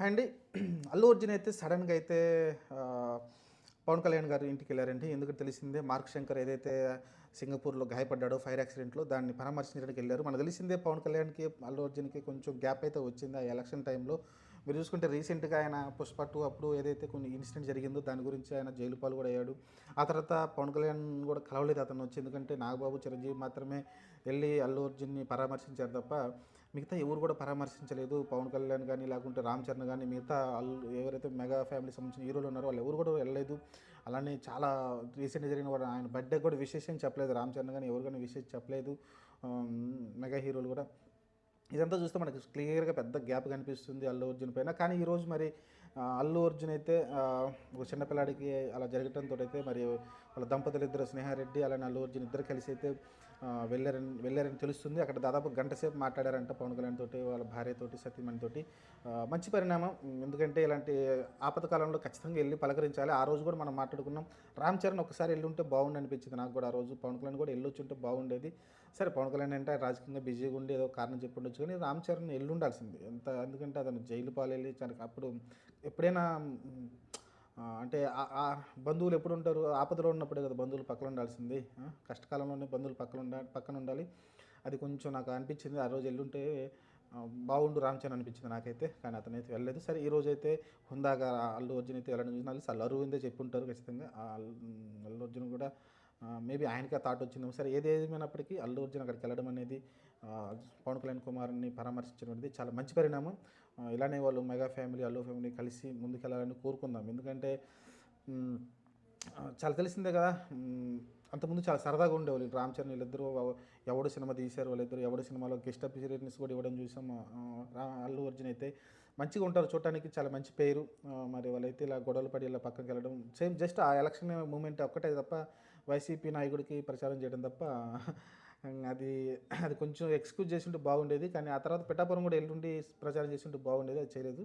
Hi అండి. అల్లు అర్జున్ అయితే సడెన్‌గా అయితే ఆహ్, పవన్ కళ్యాణ్ గారి ఇంటికెళ్లారండి. ఎందుకంటే తెలిసిందే 'మార్క్ శంకర్' ఏదైతే సింగపూర్‌లో గాయపడ్డాడో ఫైర్ యాక్సిడెంట్‌లో దాన్ని పరామర్శించడానికెళ్లారు. మనకు తెలిసిందే పవన్ కళ్యాణ్‌కి, అల్లు అర్జున్‌కి కొంచెం గ్యాప్ అయితే వచ్చింది ఆ ఎలక్షన్ టైంలో. మీరు చూసుకుంటే రీసెంట్‌గా ఆయన 'పుష్ప 2' అప్పుడు ఏదైతే కొన్ని ఇన్సిడెంట్ జరిగిందో దాని గురించి ఆయన జైలు పాలు కూడా అయ్యాడు. ఆ తర్వాత పవన్ కళ్యాణ్ కూడా కలవలేదు అతను వచ్చి. ఎందుకంటే నాగబాబు, చిరంజీవి మాత్రమే వెళ్లి అల్లు అర్జున్‌ని పరామర్శించారు తప్ప మిగతా ఎవరు కూడా పరామర్శించలేదు. పవన్ కళ్యాణ్ గానీ, లేకుంటే రామ్ చరణ్ గానీ, మిగతా ఎవరైతే మెగా ఫ్యామిలీకి సంబంధించిన హీరోలు ఉన్నారో వాళ్ళు ఎవరు కూడా వెళ్ళలేదు. అలానే చాలా రీసెంట్‌గా జరిగిన కూడా ఆయన బర్త్‌డే కూడా విషెస్ ఏం చెప్పలేదు. రామ్ చరణ్ గానీ, ఎవరు గానీ విషెస్ చెప్పలేదు. మెగా హీరోలు కూడా. ఇదంతా చూస్తే మనకి క్లియర్‌గా పెద్ద గ్యాప్ కనిపిస్తుంది అల్లు అర్జున్ పైన. కానీ ఈరోజు మరి అల్లు అర్జున్ అయితే ఒక చిన్న పిల్లాడికి అలా జరగటంతోటైతే మరి వాళ్ళ దంపతులిద్దరు స్నేహారెడ్డి అలానే అల్లు అర్జున్ ఇద్దరు కలిసి అయితే వెళ్ళారని తెలుస్తుంది. అక్కడ దాదాపు గంట సేపు మాట్లాడారంట పవన్ కళ్యాణ్ తోటి, వాళ్ళ భార్యతోటి, సతీమణితోటి. మంచి పరిణామం. ఎందుకంటే ఇలాంటి ఆపద కాలంలో ఖచ్చితంగా ఎళ్లి పలకరించాలి. ఆ రోజు కూడా మనం మాట్లాడుకున్నాం. రామ్ చరణ్ ఒక్కసారి ఎళ్ళుంటే బాగుండనిపించింది నాకు కూడా ఆ రోజు. పవన్ కళ్యాణ్ కూడా ఎళ్ళొచ్చుంటే బాగుండేది. సరే పవన్ కళ్యాణ్ అంటే రాజకీయంగా బిజీగా ఉండి ఏదో కారణం చెప్పి ఉండొచ్చు కానీ రామ్ చరణ్ ఎల్లుండాల్సింది ఎందుకంటే అతను జైలు పాలెళ్ళి అప్పుడు ఎప్పుడైనా అంటే బంధువులు ఎప్పుడు ఉంటారు ఆపదలో ఉన్నప్పుడే కదా బంధువులు పక్కన ఉండాల్సింది. కష్టకాలంలోనే బంధువులు పక్కన ఉండాలి. అది కొంచెం నాకు అనిపించింది ఆ రోజు ఎల్లుంటే బాగుండు రామ్ చరణ్ అనిపించింది నాకైతే. కానీ అతనైతే వెళ్ళలేదు. సరే ఈ రోజైతే హుందాగా అల్లు అర్జున్ అయితే వెళ్ళడం చూసిన అసలు అరవిందే చెప్పి ఉంటారు ఖచ్చితంగా. అల్లు అర్జున్ కూడా మేబీ ఆయనకి ఆ థాట్ వచ్చిందేమో. సరే ఏదేమైనప్పటికీ అల్లు అర్జున్ అక్కడికి వెళ్ళడం అనేది పవన్ కళ్యాణ్ కుమార్ని పరామర్శించడం అనేది చాలా మంచి పరిణామం. ఇలానే వాళ్ళు మెగా ఫ్యామిలీ, అల్లు ఫ్యామిలీ కలిసి ముందుకెళ్ళాలని కోరుకుందాం. ఎందుకంటే హ్మ్, చాలా తెలిసిందే కదా. అంతకుముందు చాలా సరదాగా ఉండేవాళ్ళు రామ్ చరణ్ వీళ్ళిద్దరూ. ఎవడు సినిమా తీశారు వాళ్ళిద్దరు. ఎవడు సినిమాలో గెస్ట్ అపియరెన్స్ కూడా ఇవ్వడం చూసాం. అల్లు అర్జున్ అయితే మంచిగా ఉంటారు చూడటానికి, చాలా మంచి పేరు. మరి వాళ్ళైతే ఇలా గొడవలు పడి ఇలా పక్కకి వెళ్ళడం సేమ్ జస్ట్ ఆ ఎలక్షన్ మూమెంట్ ఒక్కటే తప్ప వైసీపీ నాయకుడికి ప్రచారం చేయడం తప్ప అది అది కొంచెం ఎక్స్క్యూజ్ చేసింటే బాగుండేది. కానీ ఆ తర్వాత పిఠాపురం కూడా ఎల్లుండి ప్రచారం చేసింటే బాగుండేది. అది చేయలేదు.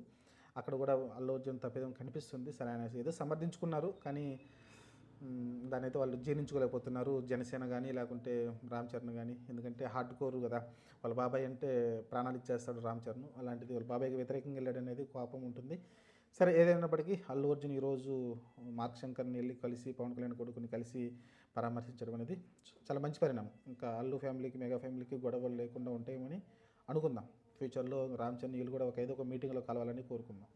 అక్కడ కూడా అల్లు అర్జున్ తప్పేదం కనిపిస్తుంది. సరే ఆయన ఏదో సమర్థించుకున్నారు. కానీ దాన్నైతే వాళ్ళు జీర్ణించుకోలేకపోతున్నారు. జనసేన గానీ, లేకుంటే రామ్ చరణ్ గానీ. ఎందుకంటే హార్డ్ కోర్ కదా. వాళ్ళ బాబాయ్ అంటే ప్రాణాలు ఇచ్చేస్తాడు రామ్ చరణ్. అలాంటిది వాళ్ళ బాబాయ్‌కి వ్యతిరేకంగా వెళ్ళాడనేది కోపం ఉంటుంది. సరే ఏదైనప్పటికీ అల్లు అర్జున్ ఈరోజు మార్క్ శంకర్‌ని ఎళ్లి కలిసి, పవన్ కళ్యాణ్ కొడుకుని కలిసి పరామర్శించడం అనేది చాలా మంచి పరిణామం. ఇంకా అల్లు ఫ్యామిలీకి, మెగా ఫ్యామిలీకి గొడవలు లేకుండా ఉంటాయేమని అనుకుందాం. ఫ్యూచర్‌లో రామ్ చరణ్ వీళ్ళు కూడా ఏదో ఒక మీటింగ్‌లో కలవాలని కోరుకుందాం.